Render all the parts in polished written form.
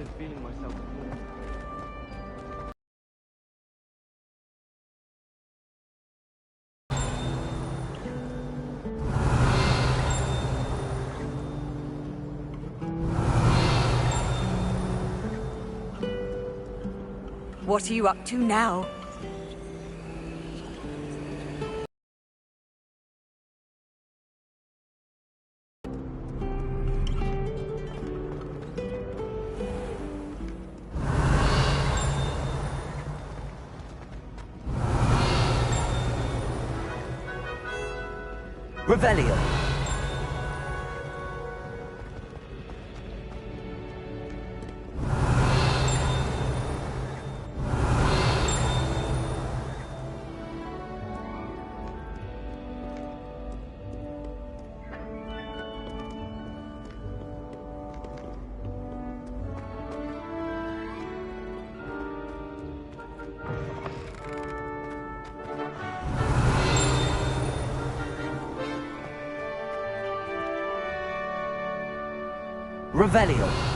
started feeling myself more. What are you up to now? Revelio. Revelio.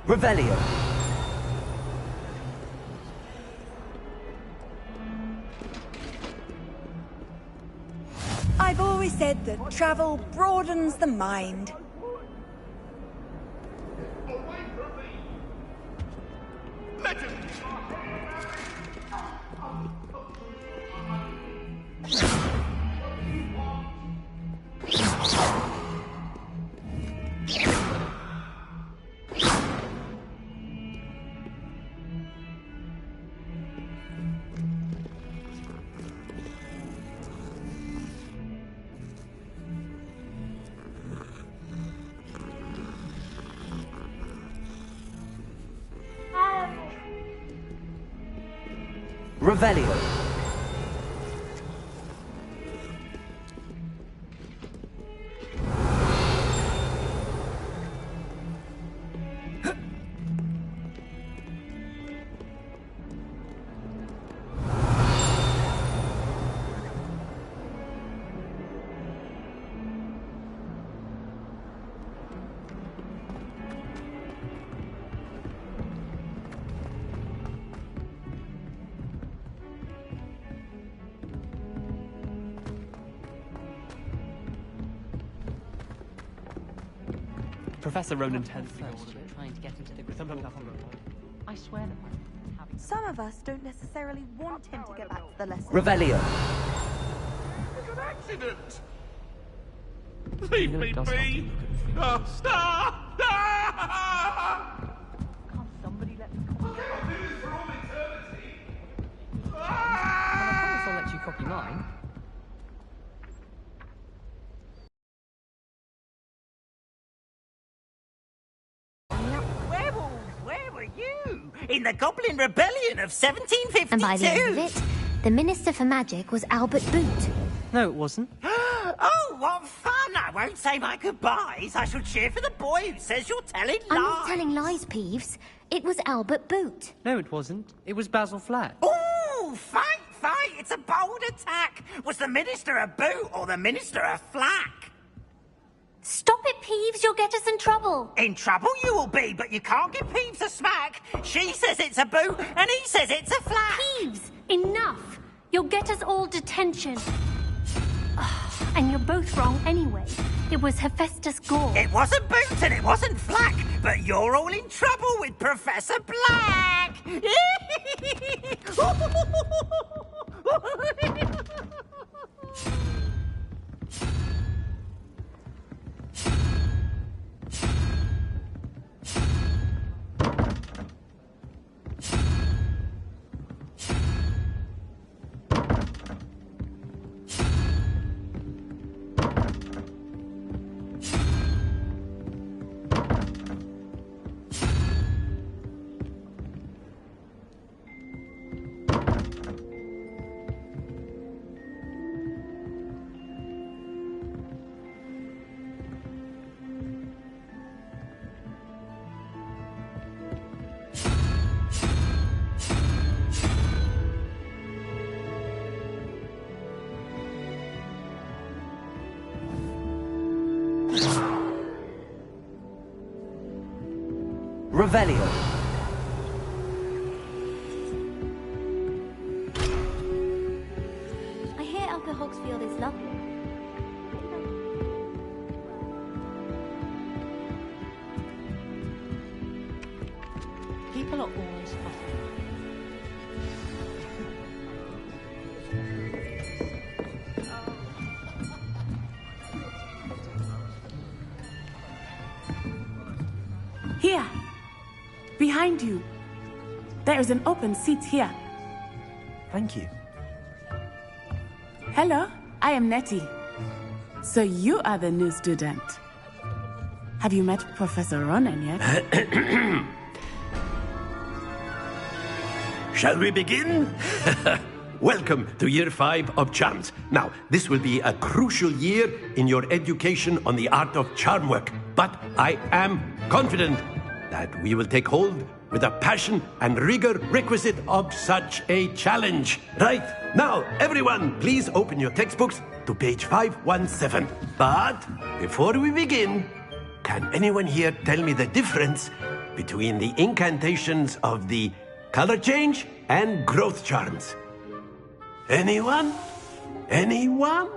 Revelio. I've always said that travel broadens the mind. Revelio. Professor Ronan 10th First, you're trying to get into the group. I swear that I'm having Some of us don't necessarily want him to go back to the lesson. Revelio. It's an accident! Leave me be! Can't somebody let me copy it? I'll do this for all eternity! Well, I promise I'll let you copy mine. Where were you? In the Goblin Rebellion of 1752? And by the end of it, the Minister for Magic was Albert Boot. No, it wasn't. Oh, what fun! I won't say my goodbyes. I shall cheer for the boy who says you're telling lies. I'm not telling lies, Peeves. It was Albert Boot. No, it wasn't. It was Basil Flat. Ooh, fight! It's a bold attack. Was the Minister a boot or the Minister a flack? Stop it, Peeves. You'll get us in trouble. In trouble you will be, but you can't give Peeves a smack. She says it's a boot and he says it's a flack. Peeves, enough. You'll get us all detention. And you're both wrong anyway. It was Hephaestus Gore. It wasn't boot and it wasn't flack, but you're all in trouble with Professor Black. Revelio. I hear Upper Hogsfield is lovely. People are always fussy. Here! Behind you. There is an open seat here. Thank you. Hello, I am Nettie. So you are the new student. Have you met Professor Ronan yet? Shall we begin? Welcome to Year 5 of Charms. Now, this will be a crucial year in your education on the art of charm work. But I am confident that we will take hold with the passion and rigor requisite of such a challenge. Right, now, everyone, please open your textbooks to page 517. But before we begin, can anyone here tell me the difference between the incantations of the color change and growth charms? Anyone? Anyone?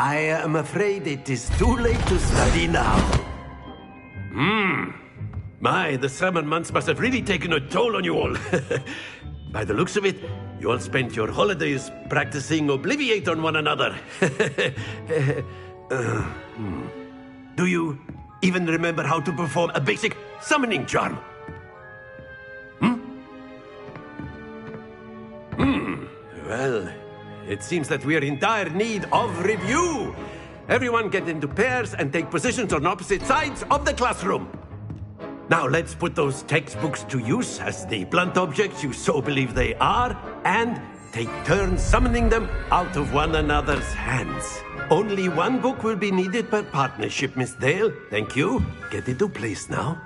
I am afraid it is too late to study now. My, the summer months must have really taken a toll on you all. By the looks of it, you all spent your holidays practicing Obliviate on one another. Do you even remember how to perform a basic summoning charm? Well, it seems that we are in dire need of review. Everyone get into pairs and take positions on opposite sides of the classroom. Now let's put those textbooks to use as the blunt objects you so believe they are, and take turns summoning them out of one another's hands. Only one book will be needed per partnership, Miss Dale. Thank you. Get into place now.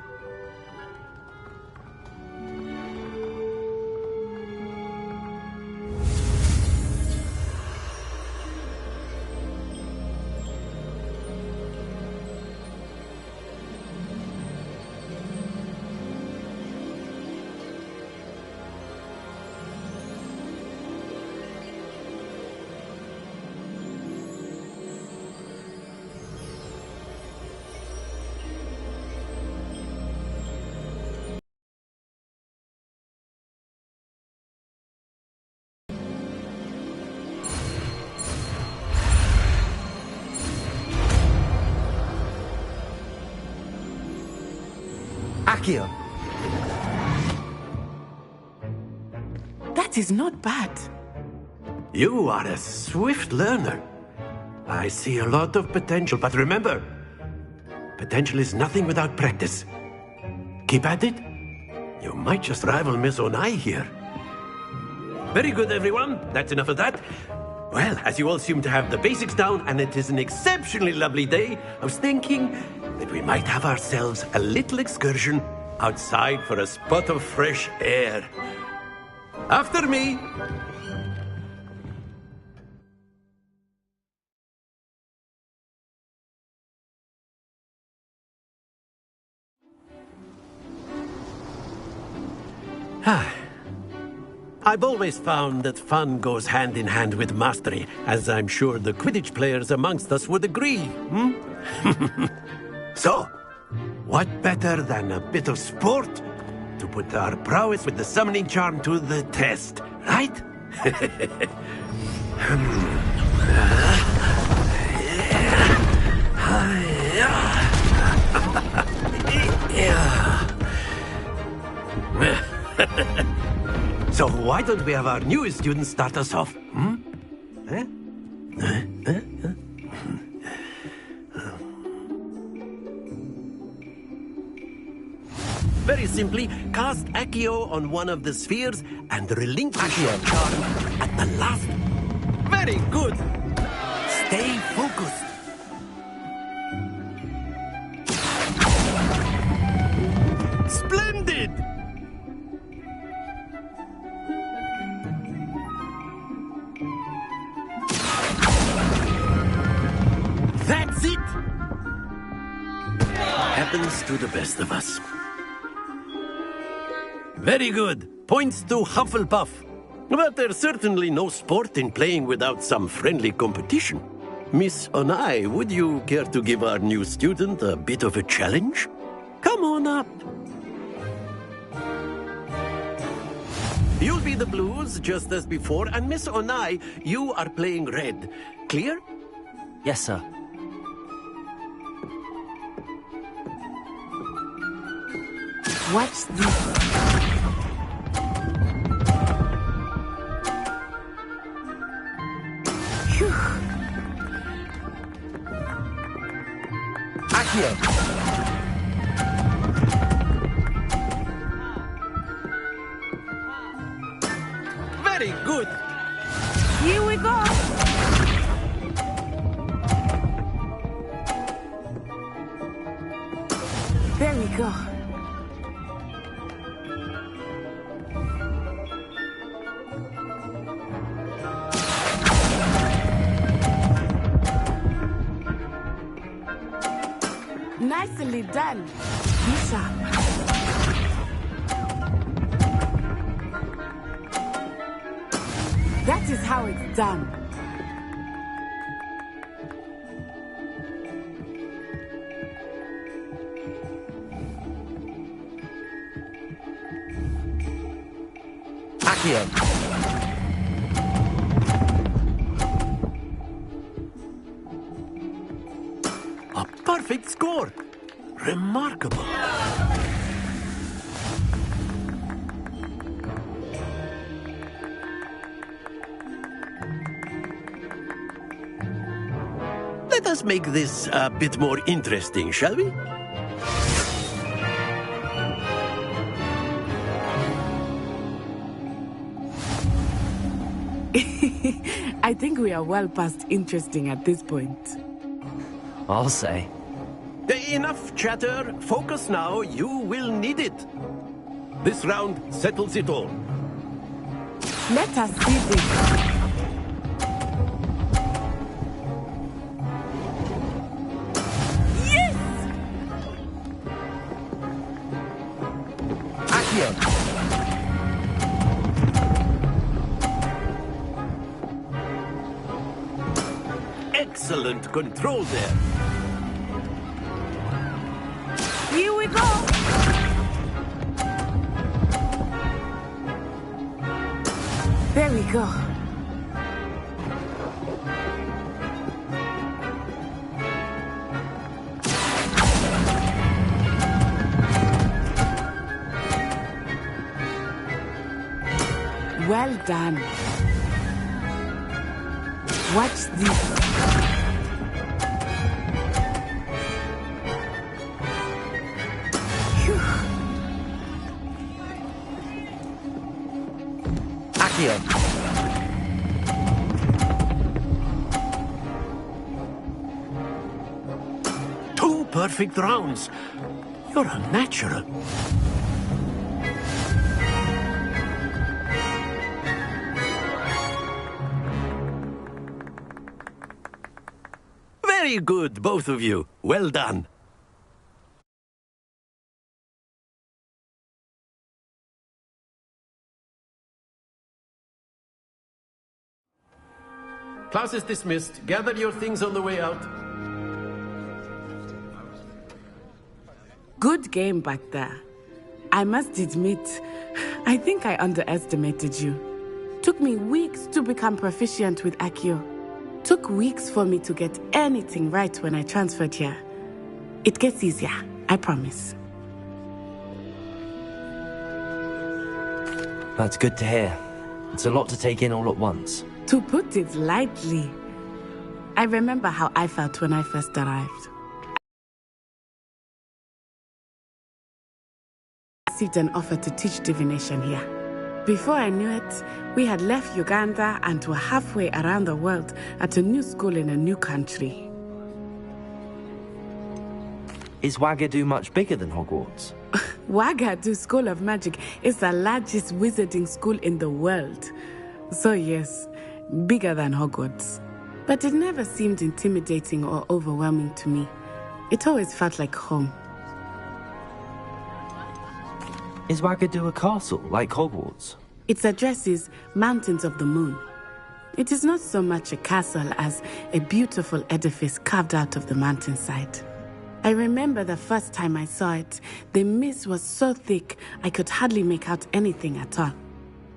Accio. That is not bad. You are a swift learner. I see a lot of potential, but remember, potential is nothing without practice. Keep at it. You might just rival Miss Onai here. Very good, everyone. That's enough of that. Well, as you all seem to have the basics down, and it is an exceptionally lovely day, I was thinking that we might have ourselves a little excursion outside for a spot of fresh air. After me. I've always found that fun goes hand in hand with mastery, as I'm sure the Quidditch players amongst us would agree, So, what better than a bit of sport to put our prowess with the summoning charm to the test, right? So why don't we have our newest student start us off? Very simply, cast Accio on one of the spheres and relinquish your charm at the last. Very good. Stay focused. Splendid! That's it! happens to the best of us. Very good. Points to Hufflepuff. But there's certainly no sport in playing without some friendly competition. Miss Onai, would you care to give our new student a bit of a challenge? Come on up. You'll be the blues, just as before, and Miss Onai, you are playing red. Clear? Yes, sir. Watch this. Phew. Accio. Very good. Here we go. There we go. Nicely done. Be sharp. That is how it's done. Accio. A perfect score. Remarkable. Let us make this a bit more interesting, shall we? I think we are well past interesting at this point. I'll say. Enough chatter. Focus now. You will need it. This round settles it all. Let us see this. Yes! Accio. Excellent control there. Here we go. There we go. Well done. Watch this. Accio. Two perfect rounds. You're a natural. Very good, both of you. Well done. Class is dismissed. Gather your things on the way out. Good game back there. I must admit, I think I underestimated you. Took me weeks to become proficient with Accio. Took weeks for me to get anything right when I transferred here. It gets easier, I promise. That's good to hear. It's a lot to take in all at once. To put it lightly, I remember how I felt when I first arrived. I received an offer to teach divination here. Before I knew it, we had left Uganda and were halfway around the world at a new school in a new country. Is Wagadu much bigger than Hogwarts? Wagadu School of Magic is the largest wizarding school in the world. So yes, bigger than Hogwarts. But it never seemed intimidating or overwhelming to me. It always felt like home. Is Wagadu a castle, like Hogwarts? Its address is Mountains of the Moon. It is not so much a castle as a beautiful edifice carved out of the mountainside. I remember the first time I saw it, the mist was so thick I could hardly make out anything at all.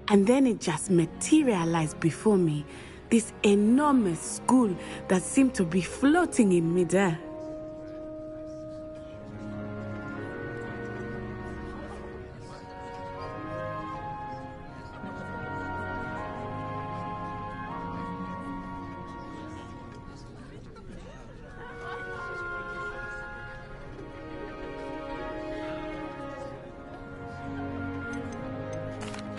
And then it just materialized before me, this enormous school that seemed to be floating in midair.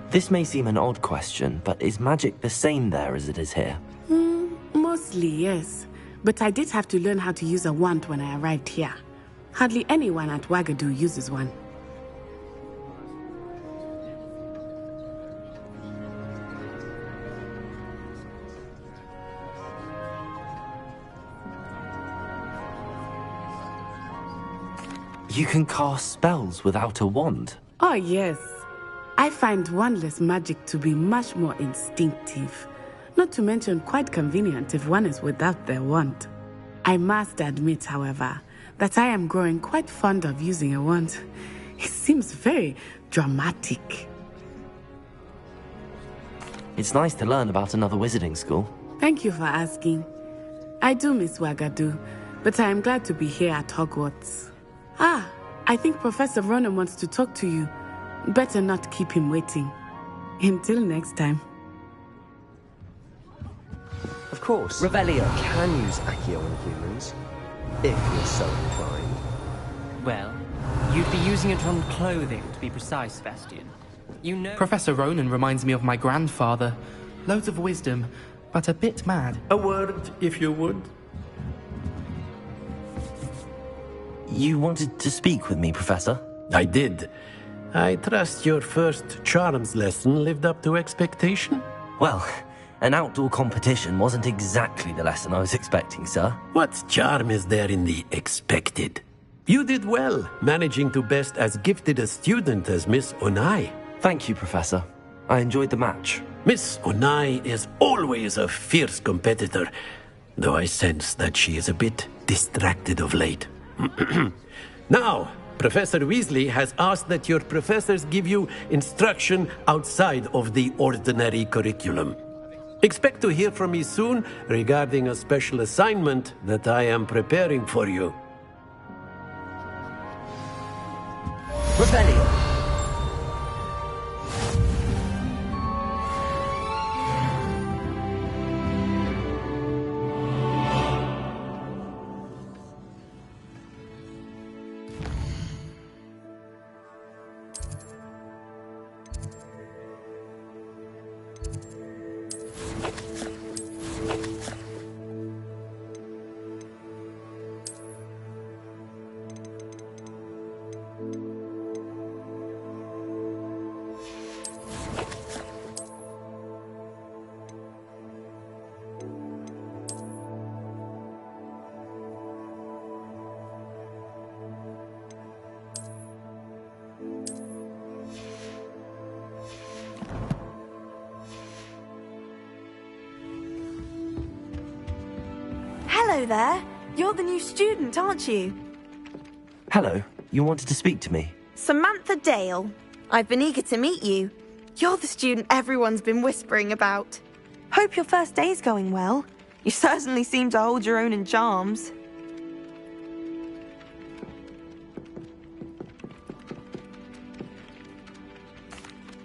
This may seem an odd question, but is magic the same there as it is here? Mostly, yes. But I did have to learn how to use a wand when I arrived here. Hardly anyone at Wagadu uses one. You can cast spells without a wand? Oh, yes. I find wandless magic to be much more instinctive. Not to mention quite convenient if one is without their wand. I must admit, however, that I am growing quite fond of using a wand. It seems very dramatic. It's nice to learn about another wizarding school. Thank you for asking. I do miss Wagadu, but I am glad to be here at Hogwarts. I think Professor Ronan wants to talk to you. Better not keep him waiting. Until next time. Of course. Revelio. Can use Accio on humans, if you're so inclined. Well, you'd be using it on clothing, to be precise, Sebastian. You know... Professor Ronan reminds me of my grandfather. Loads of wisdom, but a bit mad. A word, if you would. You wanted to speak with me, Professor? I did. I trust your first charms lesson lived up to expectation? Well, an outdoor competition wasn't exactly the lesson I was expecting, sir. What charm is there in the expected? You did well, managing to best as gifted a student as Miss Onai. Thank you, Professor. I enjoyed the match. Miss Onai is always a fierce competitor, though I sense that she is a bit distracted of late. Now, Professor Weasley has asked that your professors give you instruction outside of the ordinary curriculum. Expect to hear from me soon regarding a special assignment that I am preparing for you. Revelio. Hello there. You're the new student, aren't you? Hello. You wanted to speak to me? Samantha Dale. I've been eager to meet you. You're the student everyone's been whispering about. Hope your first day's going well. You certainly seem to hold your own in charms.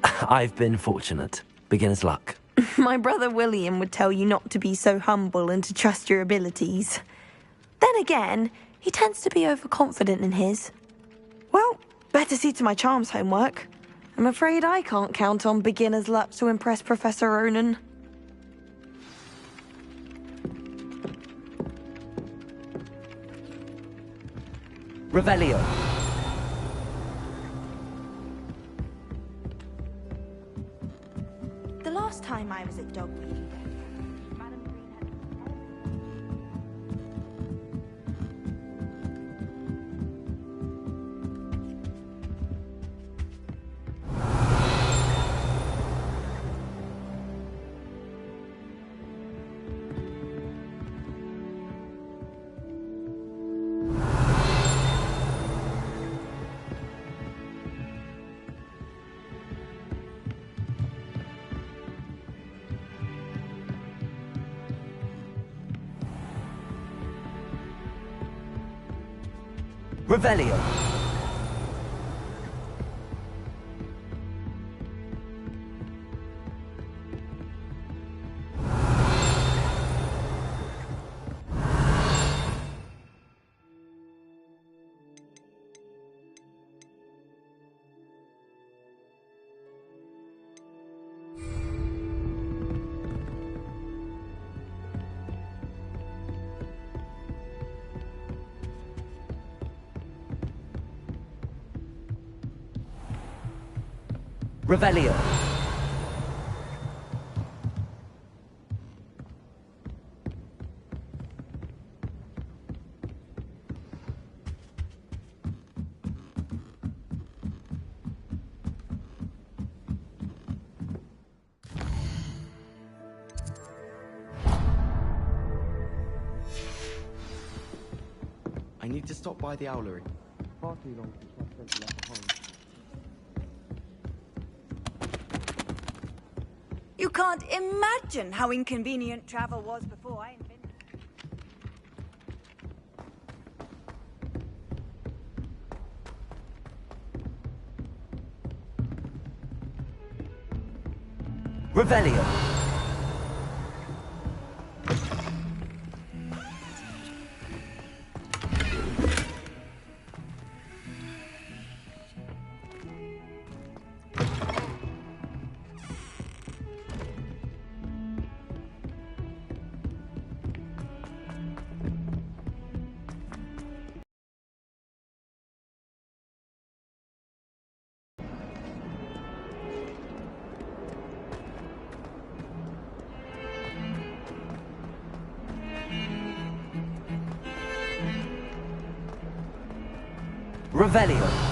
I've been fortunate. Beginner's luck. My brother William would tell you not to be so humble and to trust your abilities. Then again, he tends to be overconfident in his. Well, better see to my charms homework. I'm afraid I can't count on beginner's luck to impress Professor Ronan. Revelio. The last time I was at Dogweed, Madam Green had... Revelio. Revelio. I need to stop by the owlery. Far too long since I spent left behind. You can't imagine how inconvenient travel was before I invented it. Revelio. Revelio.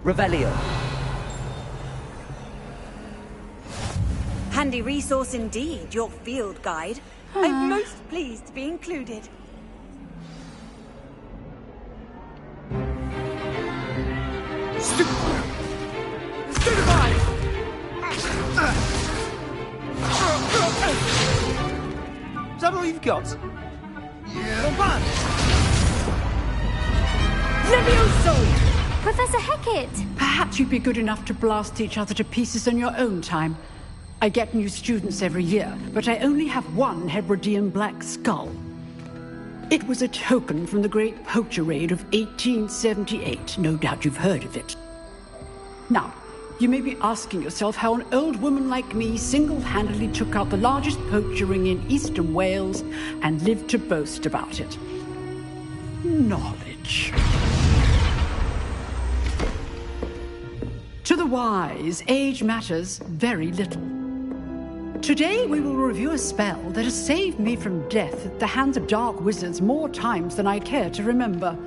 Revelio. Handy resource indeed, your field guide. I'm most pleased to be included. Is that all you've got? Yeah. Levioso! Professor Hecat! Perhaps you'd be good enough to blast each other to pieces on your own time. I get new students every year, but I only have one Hebridean black skull. It was a token from the Great Poacher Raid of 1878. No doubt you've heard of it. Now, you may be asking yourself how an old woman like me single-handedly took out the largest poacher ring in eastern Wales and lived to boast about it. Knowledge. To the wise, age matters very little. Today we will review a spell that has saved me from death at the hands of dark wizards more times than I care to remember.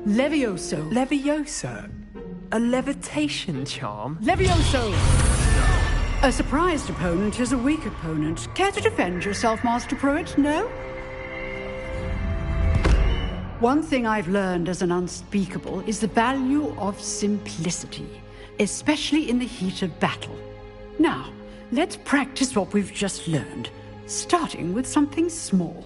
Levioso. Levioso? A levitation charm? Levioso! A surprised opponent is a weak opponent. Care to defend yourself, Master Pruitt? No? One thing I've learned as an unspeakable is the value of simplicity, especially in the heat of battle. Now, let's practice what we've just learned, starting with something small.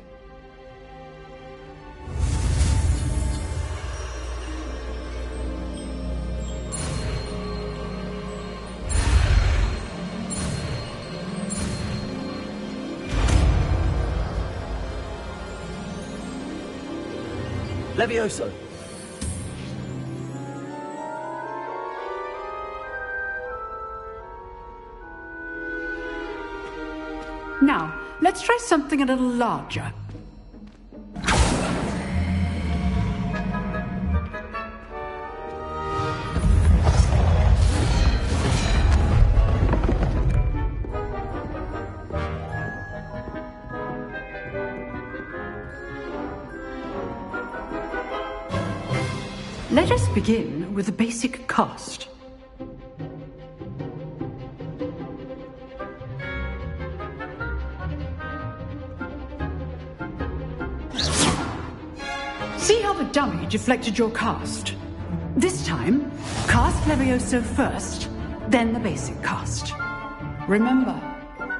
Levioso. Now, let's Let's try something a little larger. Let us begin with the basic cast. See how the dummy deflected your cast? This time, cast Levioso first, then the basic cast. Remember,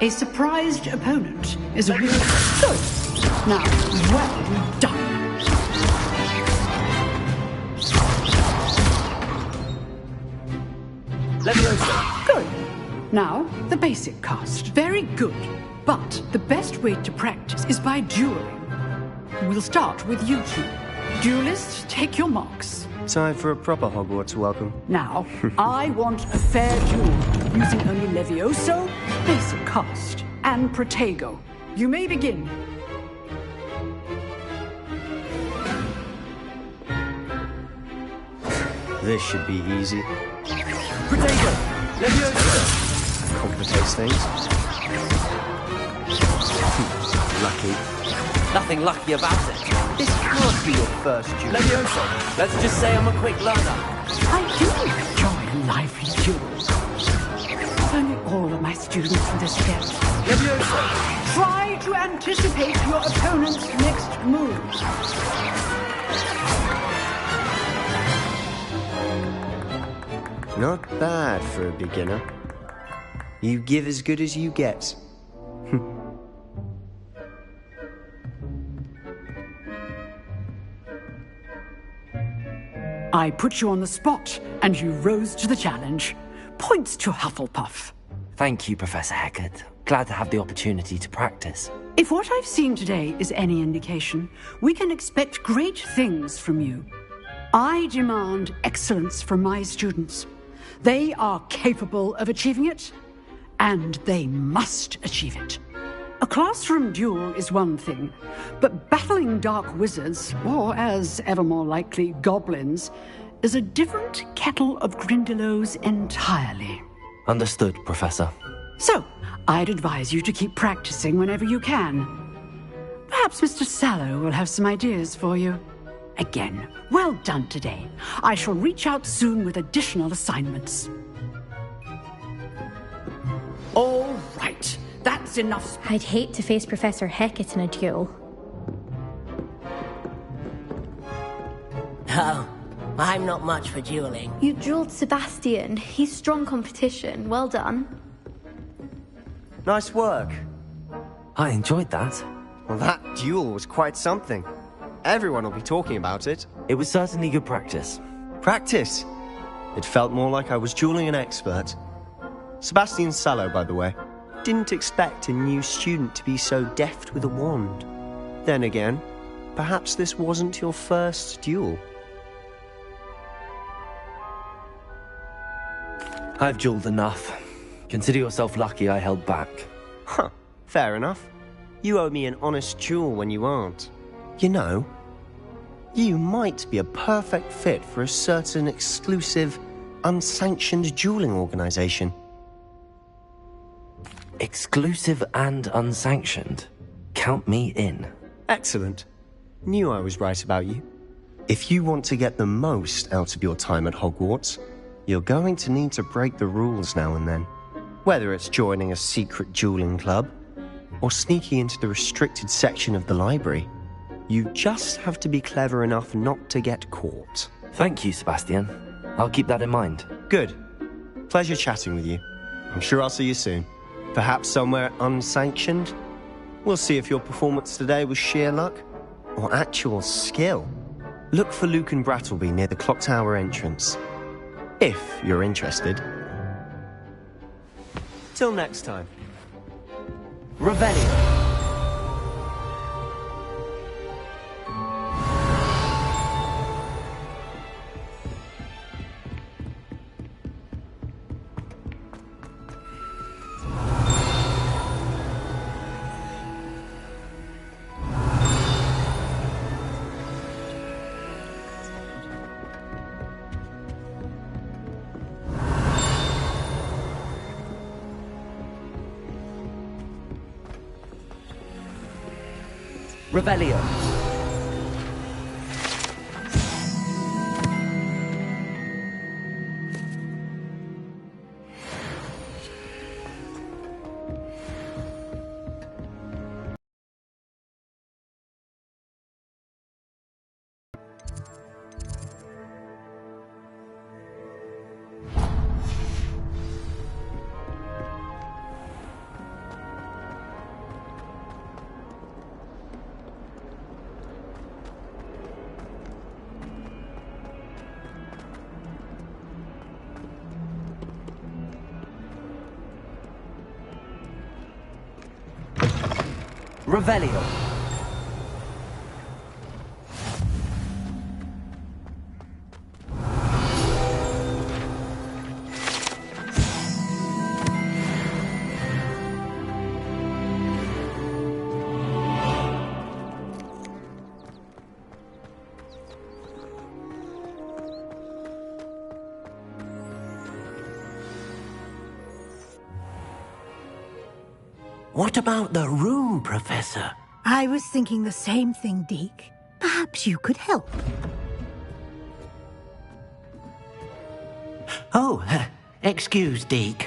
a surprised opponent is a real... Good. Now, well done. Leviosa. Good. Now, the basic cast. Very good. But the best way to practice is by dueling. We'll start with you two. Duelists, take your marks. Time for a proper Hogwarts welcome. Now, I want a fair duel, using only Levioso, basic cast, and Protego. You may begin. This should be easy. Protego. Leviosa. Complicates things. Lucky. Nothing lucky about it. This can't be your first duel. Leviosa. Let's just say I'm a quick learner. I do enjoy a lively duel. If only all of my students would escape. Leviosa. Try to anticipate your opponent's next move. Not bad for a beginner. You give as good as you get. I put you on the spot, and you rose to the challenge. Points to Hufflepuff. Thank you, Professor Hecat. Glad to have the opportunity to practice. If what I've seen today is any indication, we can expect great things from you. I demand excellence from my students. They are capable of achieving it, and they must achieve it. A classroom duel is one thing, but battling dark wizards, or as ever more likely, goblins, is a different kettle of Grindylows entirely. Understood, Professor. So, I'd advise you to keep practicing whenever you can. Perhaps Mr. Sallow will have some ideas for you. Again, well done today. I shall reach out soon with additional assignments. All right. That's enough. I'd hate to face Professor Hecat in a duel. Oh, I'm not much for dueling. You dueled Sebastian. He's strong competition. Well done. Nice work. I enjoyed that. Well, that duel was quite something. Everyone will be talking about it. It was certainly good practice. Practice? It felt more like I was dueling an expert. Sebastian Sallow, by the way. Didn't expect a new student to be so deft with a wand. Then again, perhaps this wasn't your first duel. I've dueled enough. Consider yourself lucky I held back. Huh, fair enough. You owe me an honest duel when you aren't. You know, you might be a perfect fit for a certain exclusive, unsanctioned dueling organization. Exclusive and unsanctioned. Count me in. Excellent. Knew I was right about you. If you want to get the most out of your time at Hogwarts, you're going to need to break the rules now and then. Whether it's joining a secret dueling club, or sneaking into the restricted section of the library, you just have to be clever enough not to get caught. Thank you, Sebastian. I'll keep that in mind. Good. Pleasure chatting with you. I'm sure I'll see you soon. Perhaps somewhere unsanctioned? We'll see if your performance today was sheer luck or actual skill. Look for Luke and Brattleby near the clock tower entrance. If you're interested. Till next time. Revelio. Revelio. Revelio. What about the room, Professor? I was thinking the same thing, Deke. Perhaps you could help. Oh, excuse, Deke.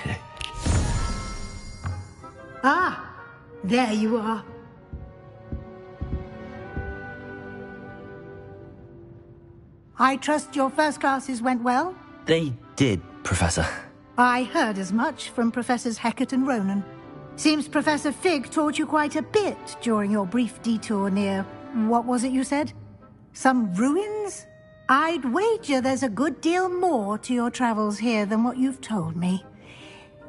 Ah, there you are. I trust your first classes went well? They did, Professor. I heard as much from Professors Hecat and Ronan. Seems Professor Fig taught you quite a bit during your brief detour near... what was it you said? Some ruins? I'd wager there's a good deal more to your travels here than what you've told me.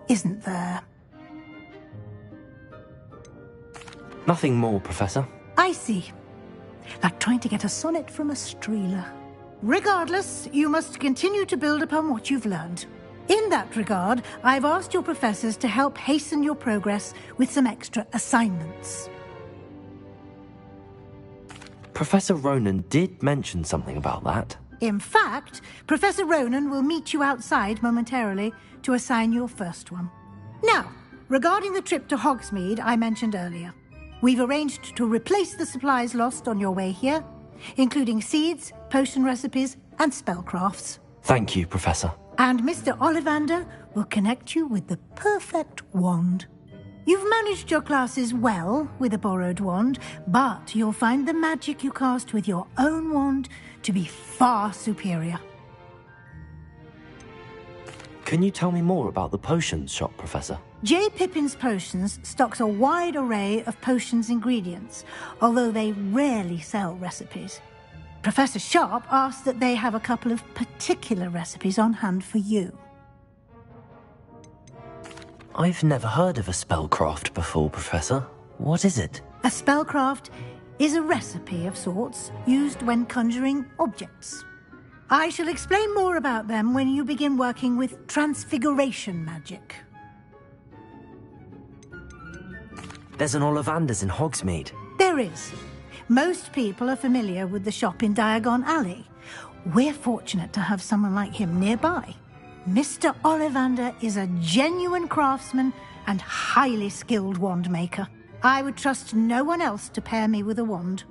Isn't there? Nothing more, Professor. I see. Like trying to get a sonnet from a streeler. Regardless, you must continue to build upon what you've learned. In that regard, I've asked your professors to help hasten your progress with some extra assignments. Professor Ronan did mention something about that. In fact, Professor Ronan will meet you outside momentarily to assign your first one. Now, regarding the trip to Hogsmeade I mentioned earlier, we've arranged to replace the supplies lost on your way here, including seeds, potion recipes, and spellcrafts. Thank you, Professor. And Mr. Ollivander will connect you with the perfect wand. You've managed your classes well with a borrowed wand, but you'll find the magic you cast with your own wand to be far superior. Can you tell me more about the potions shop, Professor? J. Pippin's Potions stocks a wide array of potions ingredients, although they rarely sell recipes. Professor Sharp asked that they have a couple of particular recipes on hand for you. I've never heard of a spellcraft before, Professor. What is it? A spellcraft is a recipe of sorts used when conjuring objects. I shall explain more about them when you begin working with transfiguration magic. There's an Ollivander's in Hogsmeade. There is. Most people are familiar with the shop in Diagon Alley. We're fortunate to have someone like him nearby. Mr. Ollivander is a genuine craftsman and highly skilled wand maker. I would trust no one else to pair me with a wand.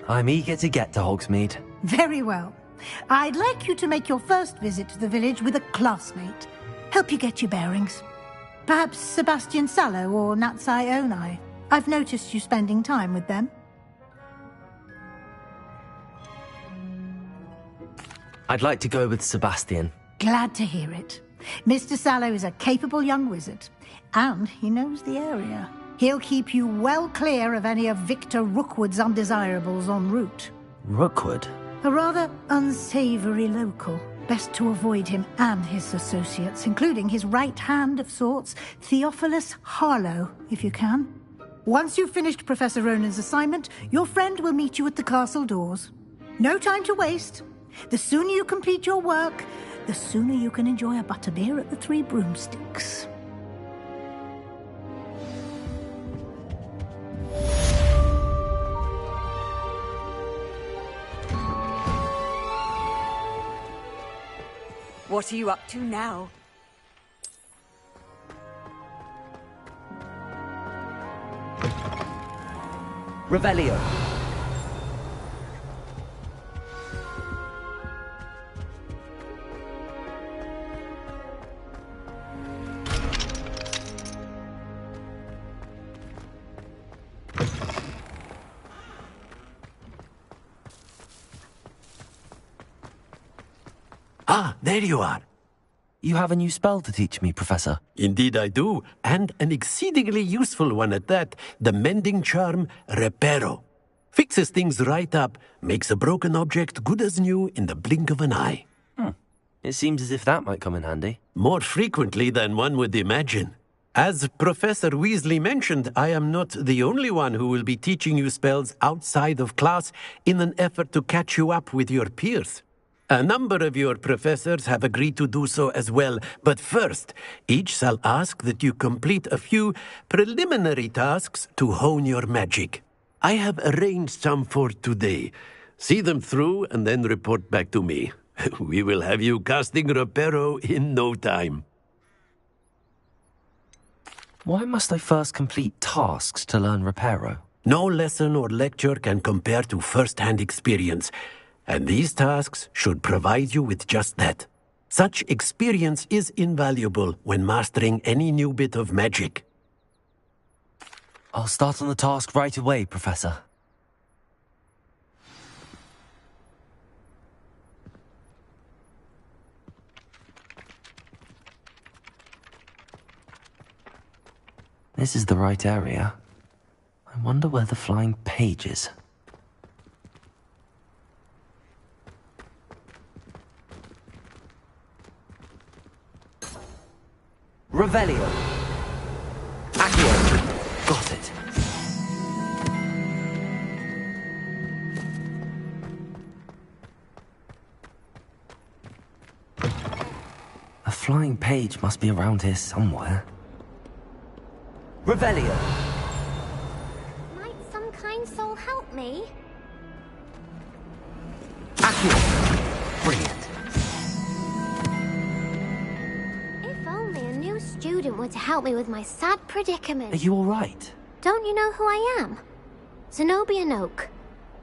I'm eager to get to Hogsmeade. Very well. I'd like you to make your first visit to the village with a classmate. Help you get your bearings. Perhaps Sebastian Sallow or Natsai Onai. I've noticed you spending time with them. I'd like to go with Sebastian. Glad to hear it. Mr. Sallow is a capable young wizard, and he knows the area. He'll keep you well clear of any of Victor Rookwood's undesirables en route. Rookwood? A rather unsavory local. Best to avoid him and his associates, including his right hand of sorts, Theophilus Harlow, if you can. Once you've finished Professor Ronan's assignment, your friend will meet you at the castle doors. No time to waste. The sooner you complete your work, the sooner you can enjoy a butterbeer at the Three Broomsticks. What are you up to now? Revelio. Ah, there you are. You have a new spell to teach me, Professor. Indeed I do, and an exceedingly useful one at that. The mending charm, Reparo. Fixes things right up, makes a broken object good as new in the blink of an eye. It seems as if that might come in handy. More frequently than one would imagine. As Professor Weasley mentioned, I am not the only one who will be teaching you spells outside of class in an effort to catch you up with your peers. A number of your professors have agreed to do so as well, but first, each shall ask that you complete a few preliminary tasks to hone your magic. I have arranged some for today. See them through and then report back to me. We will have you casting Reparo in no time. Why must I first complete tasks to learn Reparo? No lesson or lecture can compare to first-hand experience. And these tasks should provide you with just that. Such experience is invaluable when mastering any new bit of magic. I'll start on the task right away, Professor. This is the right area. I wonder where the flying page is. Revelio. Accio. Got it. A flying page must be around here somewhere. Revelio. Might some kind soul help me? Accio. Brilliant. Student were to help me with my sad predicament. Are you all right? Don't you know who I am? Zenobia Noak,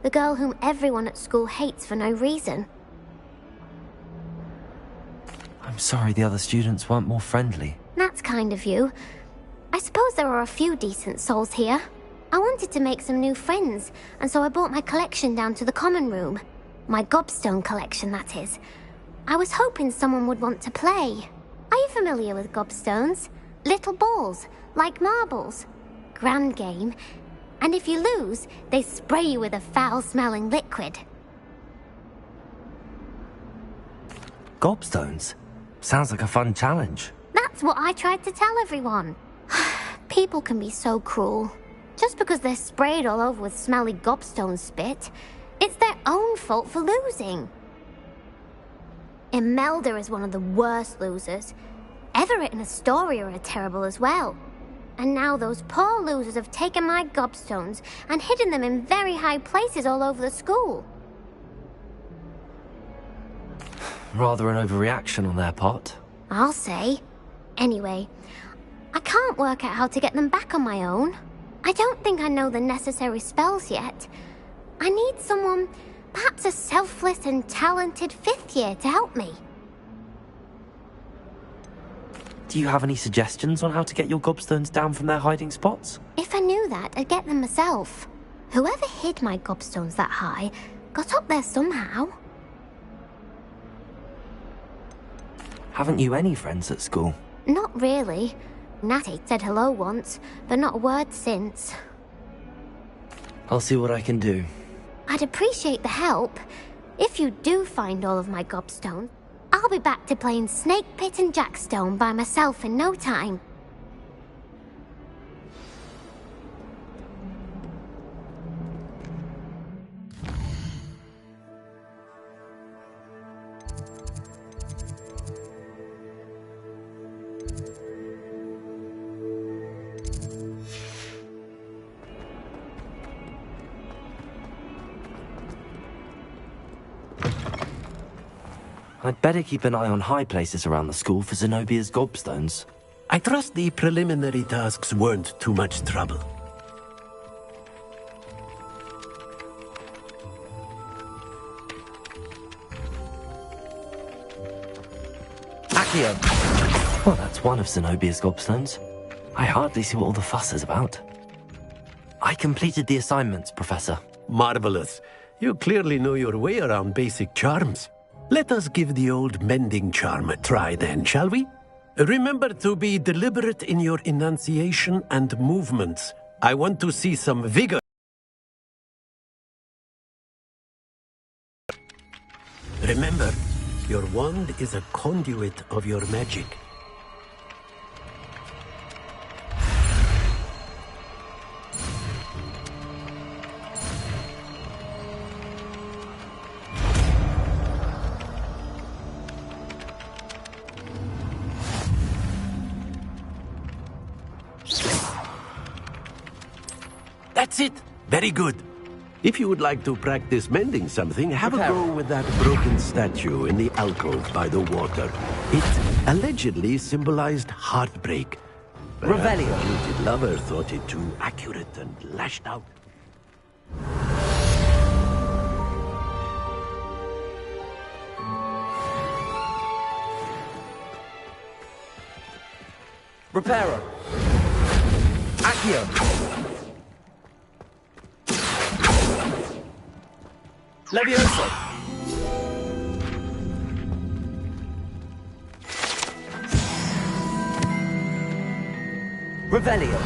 the girl whom everyone at school hates for no reason. I'm sorry the other students weren't more friendly. That's kind of you. I suppose there are a few decent souls here. I wanted to make some new friends, and so I brought my collection down to the common room. My gobstone collection, that is. I was hoping someone would want to play. Are you familiar with gobstones? Little balls, like marbles. Grand game. And if you lose, they spray you with a foul-smelling liquid. Gobstones? Sounds like a fun challenge. That's what I tried to tell everyone. People can be so cruel. Just because they're sprayed all over with smelly gobstone spit, it's their own fault for losing. Imelda is one of the worst losers. Everett and Astoria are terrible as well. And now those poor losers have taken my gobstones and hidden them in very high places all over the school. Rather an overreaction on their part. I'll say. Anyway, I can't work out how to get them back on my own. I don't think I know the necessary spells yet. I need someone, perhaps a selfless and talented 5th year to help me. Do you have any suggestions on how to get your gobstones down from their hiding spots? If I knew that, I'd get them myself. Whoever hid my gobstones that high got up there somehow. Haven't you any friends at school? Not really. Natty said hello once, but not a word since. I'll see what I can do. I'd appreciate the help. If you do find all of my gobstones, I'll be back to playing Snake Pit and Jackstone by myself in no time. I'd better keep an eye on high places around the school for Zenobia's gobstones. I trust the preliminary tasks weren't too much trouble. Accio! Well, that's one of Zenobia's gobstones. I hardly see what all the fuss is about. I completed the assignments, Professor. Marvelous. You clearly know your way around basic charms. Let us give the old mending charm a try then, shall we? Remember to be deliberate in your enunciation and movements. I want to see some vigor. Remember, your wand is a conduit of your magic. That's it. Very good. If you would like to practice mending something, have a go with that broken statue in the alcove by the water. It allegedly symbolized heartbreak. Revelio. The polluted lover thought it too accurate and lashed out. Reparo. Accio. Levioso! Revelio!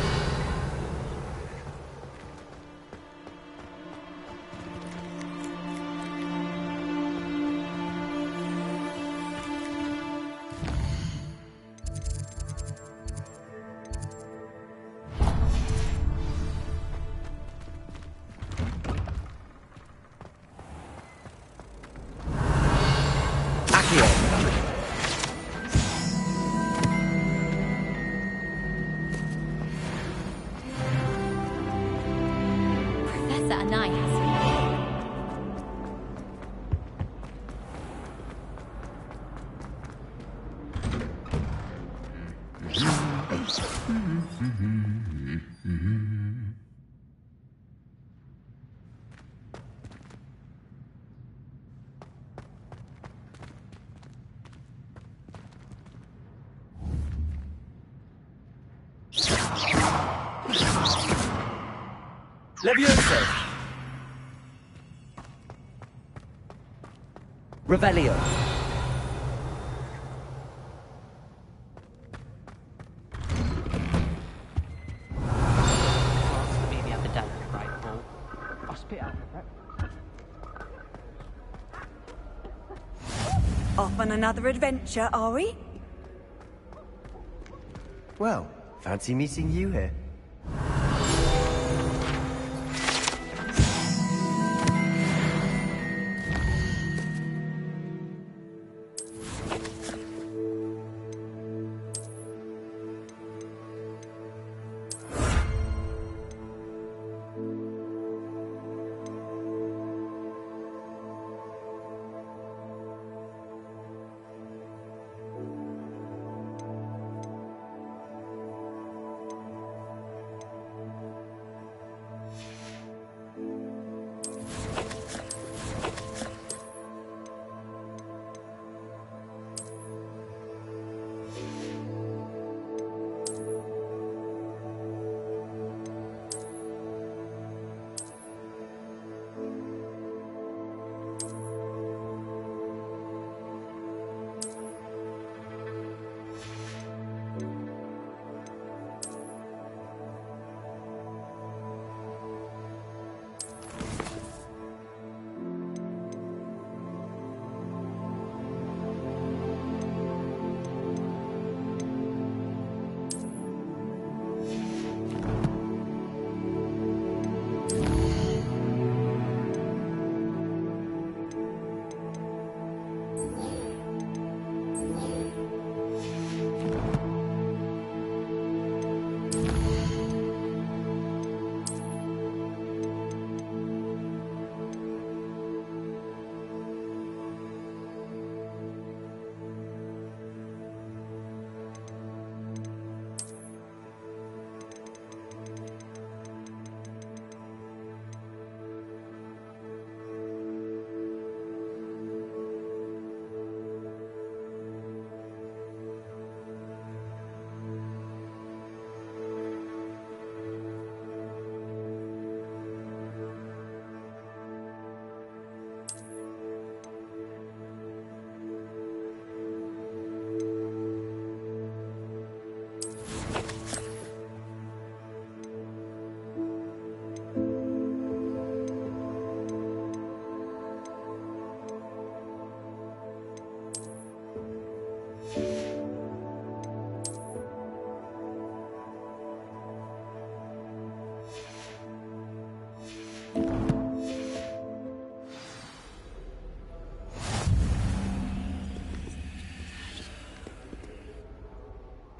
Professor Anai has Levioso! Revelio! Maybe at the deck, right, Paul? I'll spit out. Off on another adventure, are we? Well, fancy meeting you here.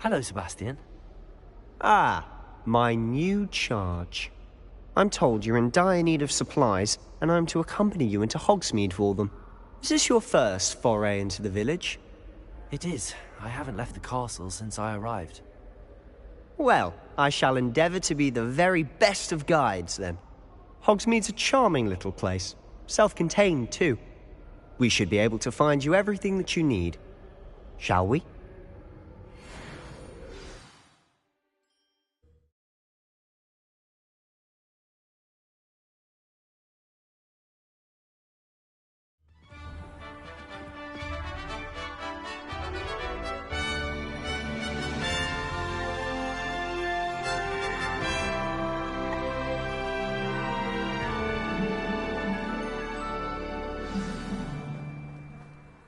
Hello, Sebastian. Ah, my new charge. I'm told you're in dire need of supplies, and I'm to accompany you into Hogsmeade for them. Is this your first foray into the village? It is. I haven't left the castle since I arrived. Well, I shall endeavour to be the very best of guides, then. Hogsmeade's a charming little place. Self-contained, too. We should be able to find you everything that you need. Shall we?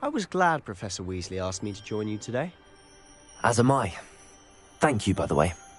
I was glad Professor Weasley asked me to join you today. As am I. Thank you, by the way.